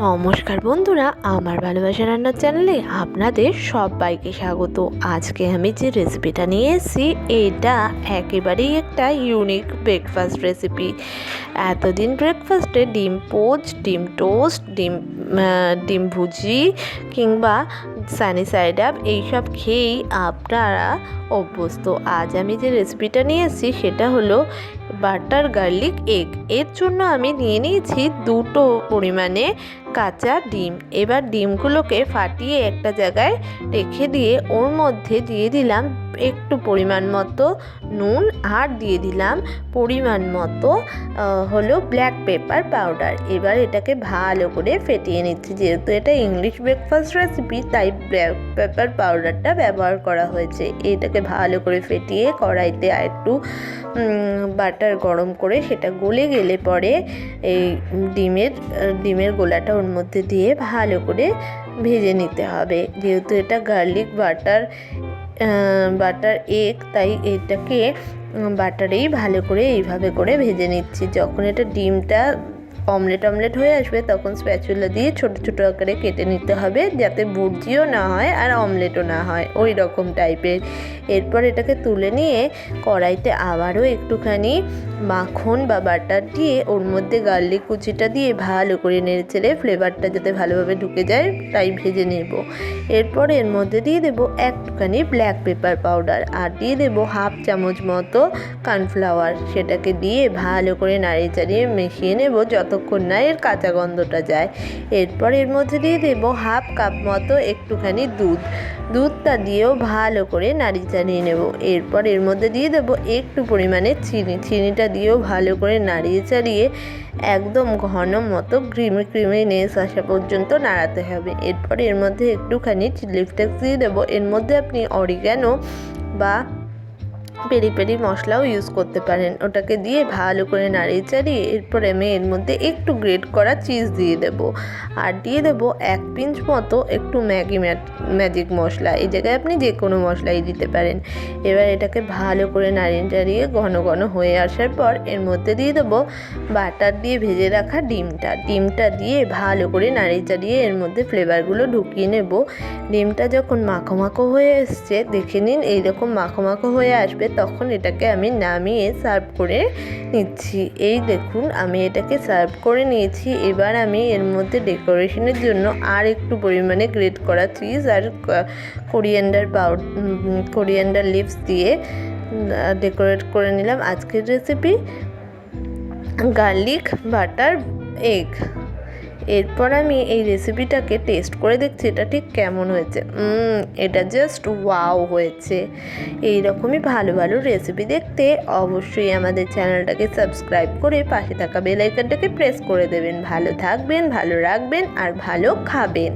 নমস্কার বন্ধুরা, আমার ভালোবাসা রান্নার চ্যানেলে আপনাদের সবাইকে স্বাগত। আজকে আমি যে রেসিপিটা নিয়ে এসেছি এটা একেবারেই একটা ইউনিক ব্রেকফাস্ট রেসিপি। এতদিন ব্রেকফাস্টে ডিম পোচ, ডিম টোস্ট, ডিম ভুজি কিংবা সানি সাইড আপ এইসব খেয়েই আপনারা অভ্যস্ত। আজ আমি যে রেসিপিটা নিয়ে এসেছি সেটা হলো বাটার গার্লিক এগ। এর জন্য আমি নিয়ে নিয়েছি 2টো পরিমাণে কাঁচা ডিম। এবার ডিমগুলোকে ফাটিয়ে একটা জায়গায় রেখে দিয়ে ওর মধ্যে দিয়ে দিলাম একটু পরিমাণ মতো নুন, আর দিয়ে দিলাম পরিমাণ মতো হলো ব্ল্যাক পেপার পাউডার। এবার এটাকে ভালো করে ফেটিয়ে নিচ্ছি। যেহেতু এটা ইংলিশ ব্রেকফাস্ট রেসিপি তাই ব্ল্যাক পেপার পাউডারটা ব্যবহার করা হয়েছে। এটাকে ভালো করে ফেটিয়ে কড়াইতে আর একটু বাটার গরম করে সেটা গলে গেলে পরে এই ডিমের গোলাটা ওর মধ্যে দিয়ে ভালো করে ভেজে নিতে হবে। যেহেতু এটা গার্লিক বাটার এগ তাই এটাকে বাটারেই ভালো করে এইভাবে করে ভেজে নিচ্ছি। যখন এটা ডিমটা অমলেট হয়ে আসবে তখন স্প্যাচুলা দিয়ে ছোট ছোট আকারে কেটে নিতে হবে, যাতে ভুর্জিও না হয় আর অমলেটও না হয়, ওই রকম টাইপের। এরপর এটাকে তুলে নিয়ে কড়াইতে আবারও একটুখানি মাখন বা বাটার দিয়ে ওর মধ্যে গার্লিক কুচিটা দিয়ে ভালো করে নেড়েচেড়ে ফ্লেভারটা যাতে ভালোভাবে ঢুকে যায় তাই ভেজে নেব। এরপর এর মধ্যে দিয়ে দেবো একটুখানি ব্ল্যাক পেপার পাউডার আর দিয়ে দেবো 1/2 চামচ মতো কর্নফ্লাওয়ার। সেটাকে দিয়ে ভালো করে নাড়িয়ে চাড়িয়ে মিশিয়ে নেব যতক্ষণ না এর কাঁচা গন্ধটা যায়। এরপর এর মধ্যে দিয়ে দেবো 1/2 কাপ মতো একটুখানি দুধটা দিয়েও ভালো করে নাড়িয়ে চাড়িয়ে নেব। এরপর এর মধ্যে দিয়ে দেবো একটু পরিমাণে চিনিটা দিয়েও ভালো করে নাড়িয়ে চাড়িয়ে একদম ঘন মতো ক্রিমিনেস আসা পর্যন্ত নাড়াতে হবে। এরপর এর মধ্যে একটুখানি চিলি ফ্লেক্স দিয়ে দেবো। এর মধ্যে আপনি অরিগ্যানো বা পেরি পেরি মশলাও ইউজ করতে পারেন। ওটাকে দিয়ে ভালো করে নাড়িয়ে চাড়িয়ে এরপর আমি এর মধ্যে একটু গ্রেট করা চিজ দিয়ে দেব আর দিয়ে দেব 1 পিঞ্চ মতো একটু ম্যাজিক মশলা। এই জায়গায় আপনি যে কোনো মশলাই দিতে পারেন। এবার এটাকে ভালো করে নাড়িয়ে চাড়িয়ে ঘন ঘন হয়ে আসার পর এর মধ্যে দিয়ে দেবো বাটার দিয়ে ভেজে রাখা ডিমটা দিয়ে ভালো করে নাড়িয়ে চাড়িয়ে এর মধ্যে ফ্লেভারগুলো ঢুকিয়ে নেব। ডিমটা যখন মাখো মাখো হয়ে এসছে দেখে নিন, এইরকম মাখো মাখো হয়ে আসবে তখন এটাকে আমি নামিয়ে সার্ভ করে নিচ্ছি। এই দেখুন আমি এটাকে সার্ভ করে নিয়েছি। এবার আমি এর মধ্যে ডেকোরেশনের জন্য আর একটু পরিমাণে গ্রেট করা চিজ আর কোরিয়ান্ডার লিভস দিয়ে ডেকোরেট করে নিলাম আজকের রেসিপি গার্লিক বাটার এগ। এরপর আমি এই রেসিপিটাকে টেস্ট করে দেখছি এটা ঠিক কেমন হয়েছে। এটা জাস্ট ওয়াও হয়েছে। এই রকমই ভালো ভালো রেসিপি দেখতে অবশ্যই আমাদের চ্যানেলটাকে সাবস্ক্রাইব করে পাশে থাকা বেল আইকনটাকে প্রেস করে দেবেন। ভালো থাকবেন, ভালো রাখবেন আর ভালো খাবেন।